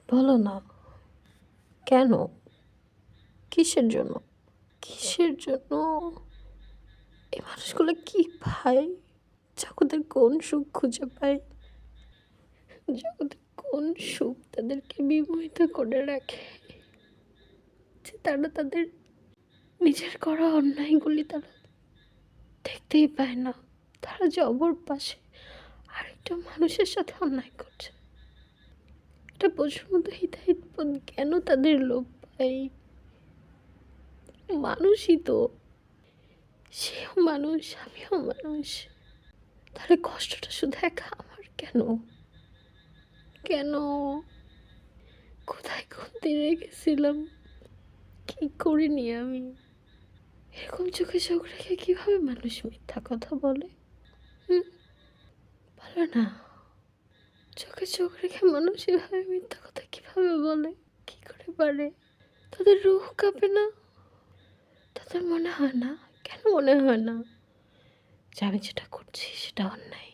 বলো না, কেন? কিসের জন্য? কিসের জন্য? এই মানুষগুলো কি পায়? জগতের কোন সুখ খুঁজে পায়? জগতের কোন সুখ তাদেরকে বিমোহিত করে রাখে যে তারা তাদের নিজের করা অন্যায়গুলি তারা দেখতেই পায় না? তারা যে অপর পাশে আরেকটা মানুষের সাথে অন্যায় করছে, এটা বোঝার মতো হৃদয়বোধ কেন তাদের লোপ পায়? মানুষই তো, সেও মানুষ, আমিও মানুষ। তাহলে কষ্টটা শুধু একা আমার কেন? কেন? কোথায় খুঁজতে রেখেছিলাম? কি করিনি আমি? এরকম চোখে চোখ রেখে কিভাবে মানুষ মিথ্যা কথা বলে? হুম, বলো না। চোখে চোখ রেখে মানুষ এভাবে মিথ্যা কথা কিভাবে বলে? কি করে পারে? তাদের রুহ কাঁপে না? তাদের মনে হয় না? কেন মনে হয় না যে আমি যেটা করছি সেটা অন্যায়?